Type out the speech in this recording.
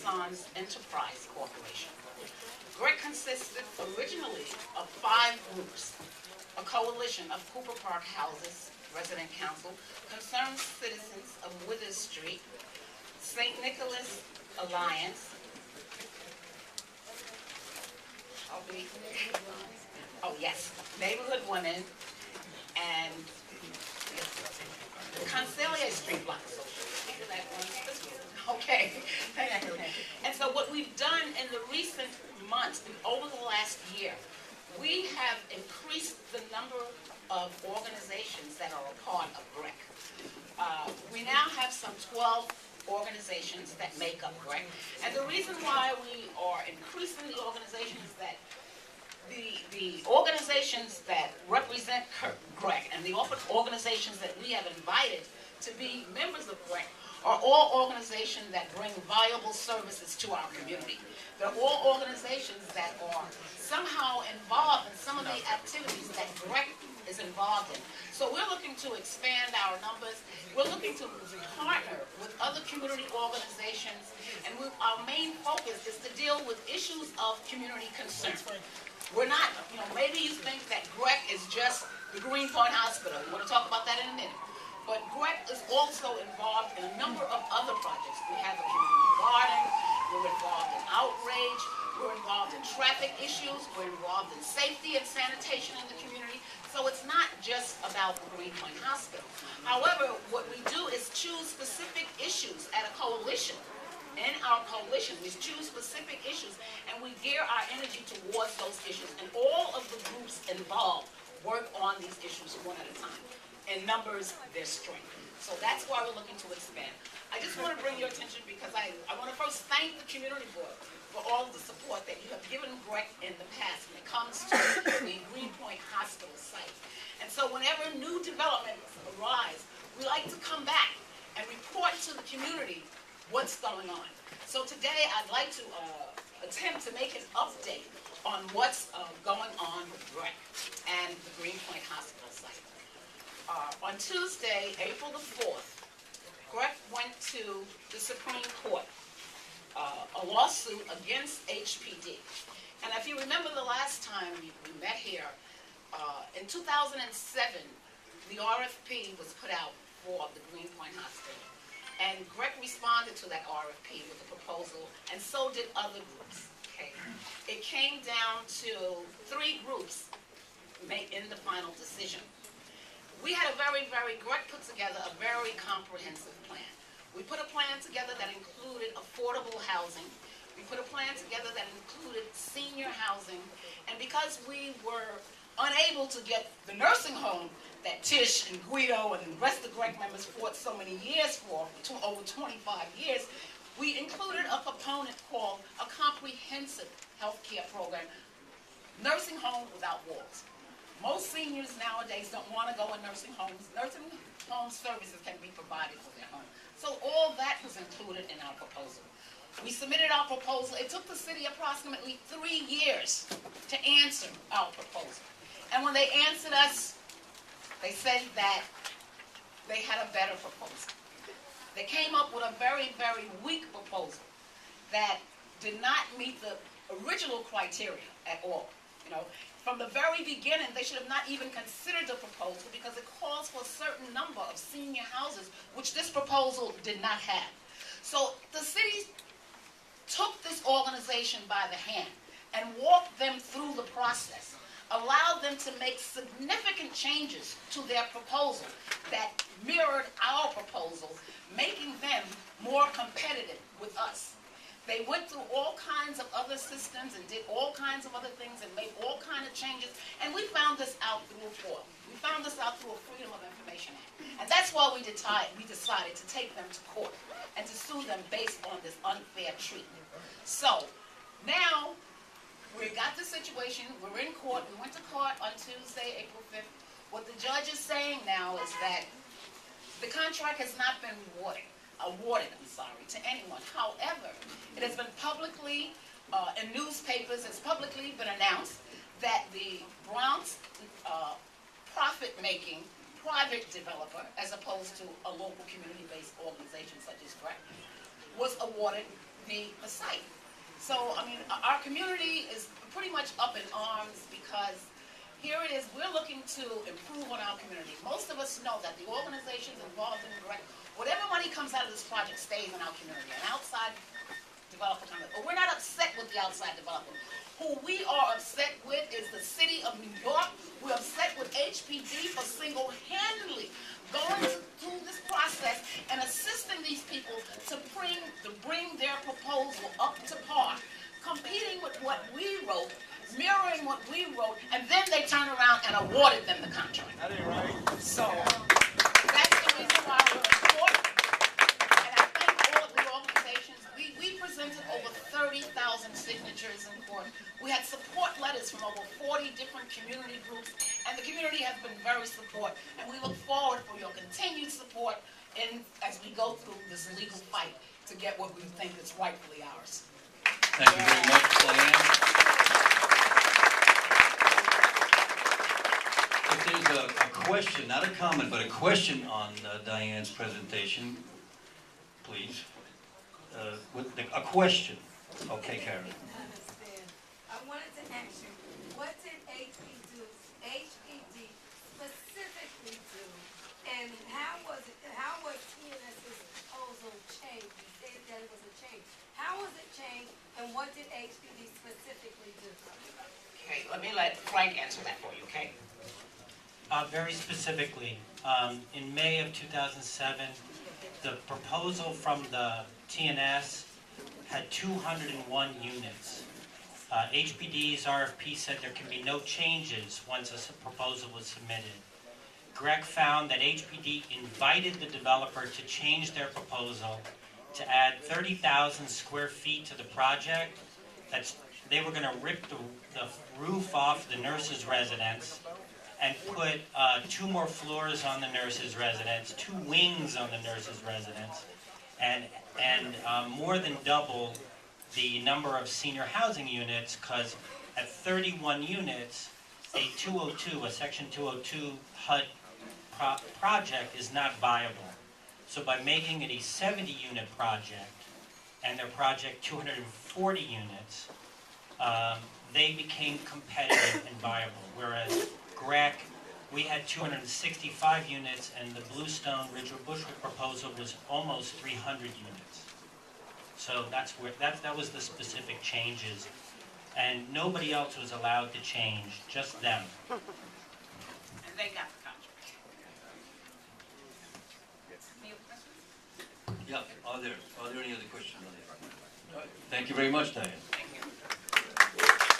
Sons Enterprise Corporation. GRC consisted originally of 5 groups: a coalition of Cooper Park Houses, Resident Council, Concerned Citizens of Withers Street, St. Nicholas Alliance, Neighborhood Women, and Concelia Street Block Association. Okay. And so what we've done in the recent months, over the last year, we have increased the number of organizations that are a part of GRC. We now have some 12 organizations that make up GRC. And the reason why we are increasing the organization is that the organizations that represent GRC and the organizations that we have invited to be members of GRC are all organizations that bring valuable services to our community. They're all organizations that are somehow involved in some of the activities that GRC is involved in. So we're looking to expand our numbers. We're looking to partner with other community organizations, and our main focus is to deal with issues of community concern. We're not, maybe you think that GRC is just the Greenpoint Hospital. We're going to talk about that in a minute. But GRC is also involved in a number of other projects. We have a community garden, we're involved in outrage, we're involved in traffic issues, we're involved in safety and sanitation in the community. So it's not just about the Greenpoint Hospital. However, what we do is choose specific issues at a coalition. In our coalition, we choose specific issues and we gear our energy towards those issues. And all of the groups involved work on these issues one at a time. In numbers, there's strength. So that's why we're looking to expand. I just want to bring your attention because I want to first thank the community board for all of the support that you have given GRC in the past when it comes to the Greenpoint Hospital site. And so whenever new developments arise, we like to come back and report to the community what's going on. So today I'd like to attempt to make an update on what's going on with GRC and the Greenpoint Hospital site. On Tuesday, April the 4th, GRC went to the Supreme Court, a lawsuit against HPD. And if you remember the last time we met here, in 2007, the RFP was put out for the Greenpoint Hospital. And GRC responded to that RFP with a proposal, and so did other groups. Okay. It came down to 3 groups in the final decision. We had GRC put together a very comprehensive plan. We put a plan together that included affordable housing. We put a plan together that included senior housing. And because we were unable to get the nursing home that Tish and Guido and the rest of the GRC members fought so many years for, over 25 years, we included a component called a comprehensive health care program, nursing home without walls. Most seniors nowadays don't want to go in nursing homes. Nursing home services can be provided for their home. So all that was included in our proposal. We submitted our proposal. It took the city approximately 3 years to answer our proposal. And when they answered us, they said that they had a better proposal. They came up with a very, very weak proposal that did not meet the original criteria at all. From the very beginning, they should have not even considered the proposal because it calls for a certain number of senior houses, which this proposal did not have. So the city took this organization by the hand and walked them through the process, allowed them to make significant changes to their proposal that mirrored our proposal, making them more competitive with us. They went through all kinds of other systems and did all kinds of other things and made all kinds of changes, and we found this out through a FOIA. We found this out through a Freedom of Information Act. And that's why we decided to take them to court and to sue them based on this unfair treatment. So, now, we got the situation, we're in court, we went to court on Tuesday, April 5th. What the judge is saying now is that the contract has not been awarded to anyone. However, it has been publicly, in newspapers, it's publicly been announced that the Bronx profit-making private developer, as opposed to a local community-based organization such as GRC, was awarded need a site. So, I mean, our community is pretty much up in arms because here it is, we're looking to improve on our community. Most of us know that the organizations involved in the whatever money comes out of this project stays in our community. An outside developer comes in. But we're not upset with the outside developer. Who we are upset with is the city of New York. We're upset with HPD for single-handedly going through this process and assisting these people to bring their proposal up to par, competing with what we wrote, mirroring what we wrote, and then they turned around and awarded them the contract. That ain't right. So that's the reason why we're in court. And I thank all of the organizations. We presented over 30,000 signatures in court. We had support letters from over 40 different community groups, and the community has been very supportive. And we look forward for your continued support as we go through this legal fight to get what we think is rightfully ours. Thank you very much, Diane. If there's a question, not a comment, but a question on Diane's presentation, please. A question. Okay, Karen. I wanted to ask you, what did HPD specifically do, and how was TNS's proposal changed? You said that it was a change. How was it changed, and what did HPD specifically do? Okay, let me let Frank answer that for you, okay? Very specifically, in May of 2007, the proposal from the TNS had 201 units. HPD's RFP said there can be no changes once a proposal was submitted. Greg found that HPD invited the developer to change their proposal to add 30,000 square feet to the project. They were going to rip the roof off the nurses' residence and put 2 more floors on the nurses' residence, 2 wings on the nurses' residence, and more than double the number of senior housing units, because at 31 units, a 202, a Section 202 HUD project is not viable. So by making it a 70-unit project, and their project 240 units, they became competitive and viable. Whereas GRC, we had 265 units, and the Bluestone Ridgewood Bushwick proposal was almost 300 units. So that was the specific changes, and nobody else was allowed to change, just them. And they got the contract. Any other questions? Yeah, are there any other questions on there? Thank you very much, Diane.